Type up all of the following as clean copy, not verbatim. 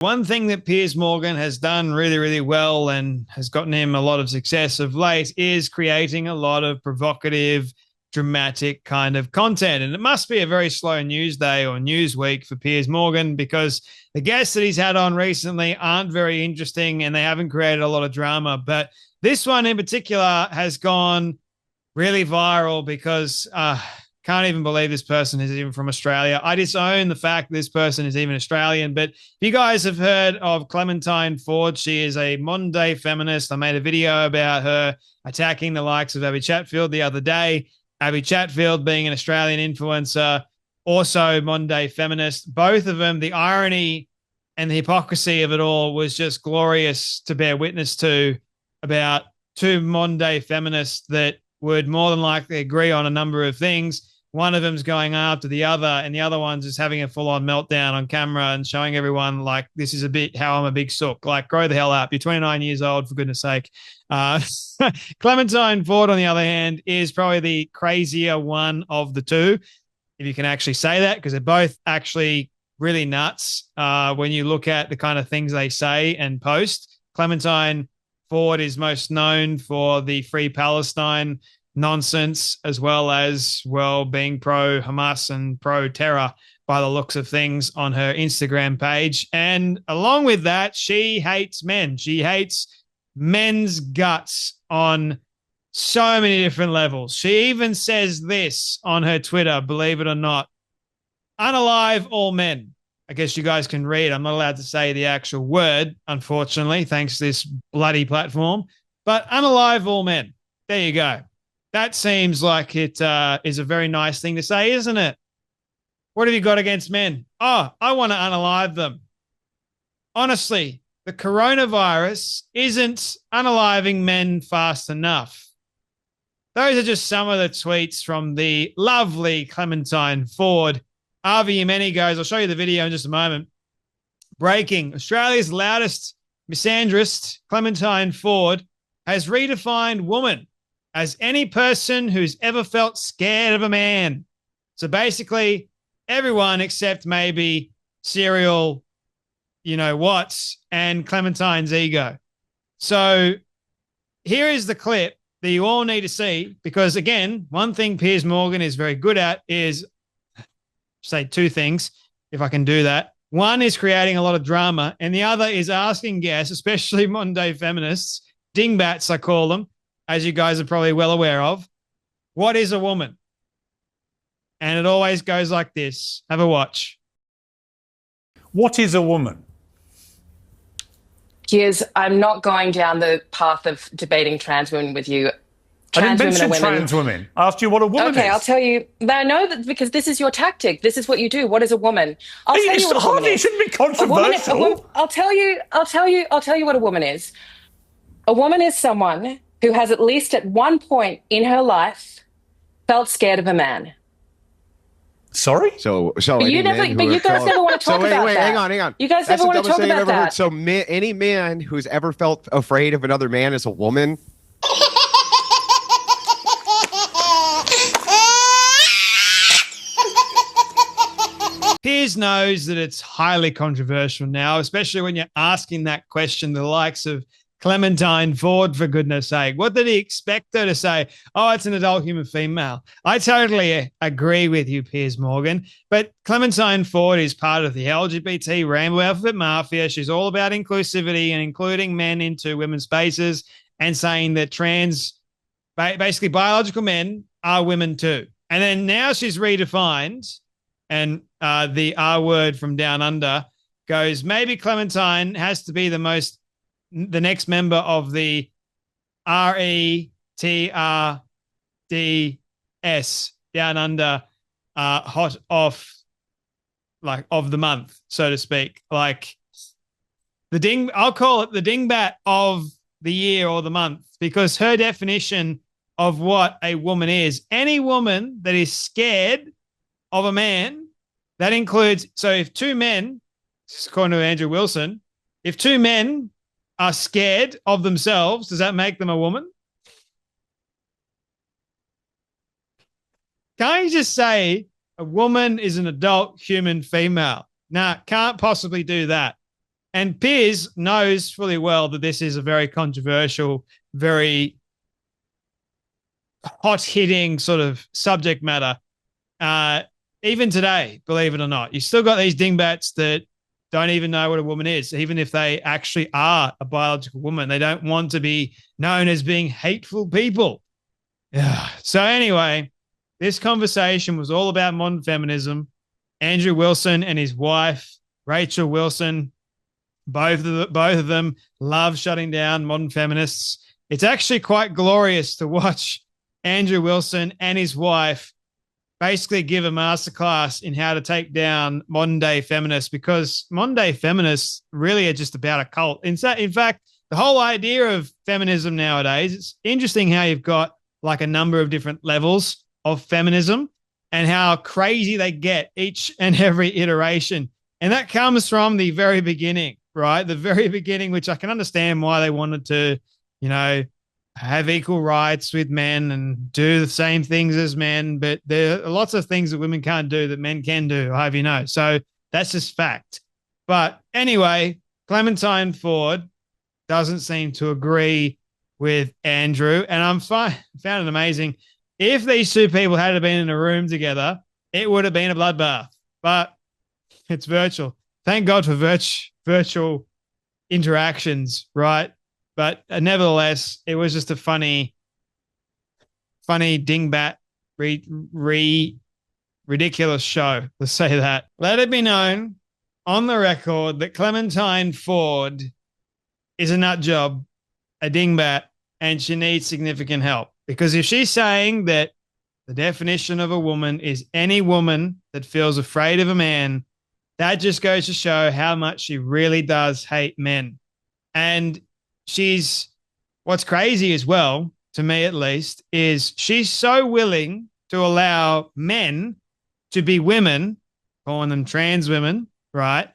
One thing that Piers Morgan has done really, really well and has gotten him a lot of success of late is creating a lot of provocative, dramatic kind of content. And it must be a very slow news day or news week for Piers Morgan because the guests that he's had on recently aren't very interesting and they haven't created a lot of drama. But this one in particular has gone really viral because can't even believe this person is even from Australia. I disown the fact this person is even Australian. But if you guys have heard of Clementine Ford, she is a modern day feminist. I made a video about her attacking the likes of Abby Chatfield the other day. Abby Chatfield being an Australian influencer, also modern day feminist. Both of them, the irony and the hypocrisy of it all was just glorious to bear witness to about two modern day feminists that would more than likely agree on a number of things. One of them's going after the other, and the other one's just having a full-on meltdown on camera and showing everyone, like, this is a bit how I'm a big sook. Like, grow the hell up. You're 29 years old, for goodness sake. Clementine Ford, on the other hand, is probably the crazier one of the two, if you can actually say that, because they're both actually really nuts when you look at the kind of things they say and post. Clementine Ford is most known for the Free Palestine nonsense, as well as, well, being pro-Hamas and pro-terror by the looks of things on her Instagram page. And along with that, she hates men. She hates men's guts on so many different levels. She even says this on her Twitter, believe it or not: unalive all men. I guess you guys can read. I'm not allowed to say the actual word, unfortunately, thanks to this bloody platform. But unalive all men. There you go. That seems like it is a very nice thing to say, isn't it? What have you got against men? Oh, I want to unalive them. Honestly, the coronavirus isn't unaliving men fast enough. Those are just some of the tweets from the lovely Clementine Ford. Avi Yemeni goes, I'll show you the video in just a moment. Breaking: Australia's loudest misandrist, Clementine Ford, has redefined woman as any person who's ever felt scared of a man. So basically, everyone except maybe serial, you know what's, and Clementine's ego. So here is the clip that you all need to see, because again, one thing Piers Morgan is very good at is, say two things, if I can do that. One is creating a lot of drama, and the other is asking guests, especially modern day feminists, dingbats I call them, as you guys are probably well aware of, what is a woman? And it always goes like this. Have a watch. What is a woman? Piers, I'm not going down the path of debating trans women with you. Trans I didn't mention trans women. I asked you what a woman is. Okay, I'll tell you. I know that because this is your tactic. This is what you do. What is a woman? I'll tell you what a woman is. It shouldn't be controversial. I'll tell you what a woman is. A woman is someone who has at least at one point in her life felt scared of a man. Sorry? But you guys never want to talk about that. Hang on. You guys never want to talk about that. So any man who's ever felt afraid of another man is a woman? Piers knows that it's highly controversial now, especially when you're asking that question the likes of Clementine Ford, for goodness sake. What did he expect her to say? Oh, it's an adult human female. I totally agree with you, Piers Morgan. But Clementine Ford is part of the LGBT Rainbow Alphabet Mafia. She's all about inclusivity and including men into women's spaces and saying that basically biological men are women too. And then now she's redefined, and the R word from Down Under goes, maybe Clementine has to be the next member of the RETRDS Down Under hot off, like, of the month, so to speak. Like I'll call it the dingbat of the year or the month, because her definition of what a woman is, any woman that is scared of a man, that includes, so if two men, according to Andrew Wilson, if two men are scared of themselves, does that make them a woman? Can't you just say a woman is an adult human female? Nah, can't possibly do that. And Piers knows fully well that this is a very controversial, very hot-hitting sort of subject matter. Even today, believe it or not, you still got these dingbats that don't even know what a woman is, even if they actually are a biological woman. They don't want to be known as being hateful people. Yeah. So anyway, this conversation was all about modern feminism. Andrew Wilson and his wife, Rachel Wilson, both of them love shutting down modern feminists. It's actually quite glorious to watch Andrew Wilson and his wife basically give a masterclass in how to take down modern day feminists, because modern day feminists really are just about a cult. In fact, the whole idea of feminism nowadays, it's interesting how you've got like a number of different levels of feminism and how crazy they get each and every iteration. And that comes from the very beginning, right? The very beginning, which I can understand why they wanted to, you know, have equal rights with men and do the same things as men. But there are lots of things that women can't do that men can do, I hope you know. So that's just fact. But anyway, Clementine Ford doesn't seem to agree with Andrew. And I found it amazing. If these two people had been in a room together, it would have been a bloodbath. But it's virtual. Thank God for virtual interactions, right? But nevertheless, it was just a funny dingbat, ridiculous show. Let's say that. Let it be known on the record that Clementine Ford is a nut job, a dingbat, and she needs significant help. Because if she's saying that the definition of a woman is any woman that feels afraid of a man, that just goes to show how much she really does hate men. And what's crazy as well, to me at least, is she's so willing to allow men to be women, calling them trans women, right,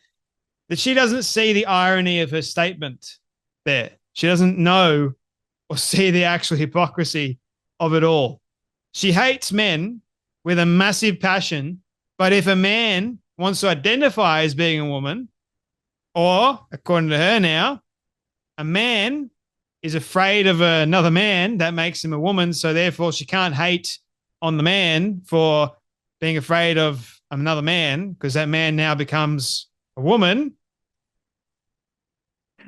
that she doesn't see the irony of her statement there. She doesn't know or see the actual hypocrisy of it all. She hates men with a massive passion, but if a man wants to identify as being a woman, or, according to her now, a man is afraid of another man, that makes him a woman, so therefore she can't hate on the man for being afraid of another man because that man now becomes a woman.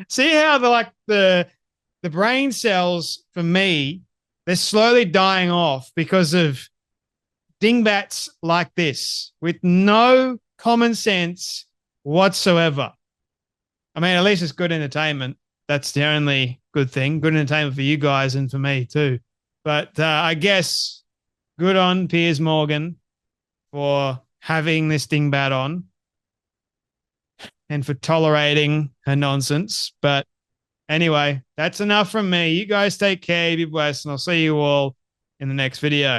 See how the brain cells for me, they're slowly dying off because of dingbats like this with no common sense whatsoever. I mean, at least it's good entertainment. That's the only good thing. Good entertainment for you guys and for me too. But I guess good on Piers Morgan for having this dingbat on and for tolerating her nonsense. But anyway, that's enough from me. You guys take care, be blessed, and I'll see you all in the next video.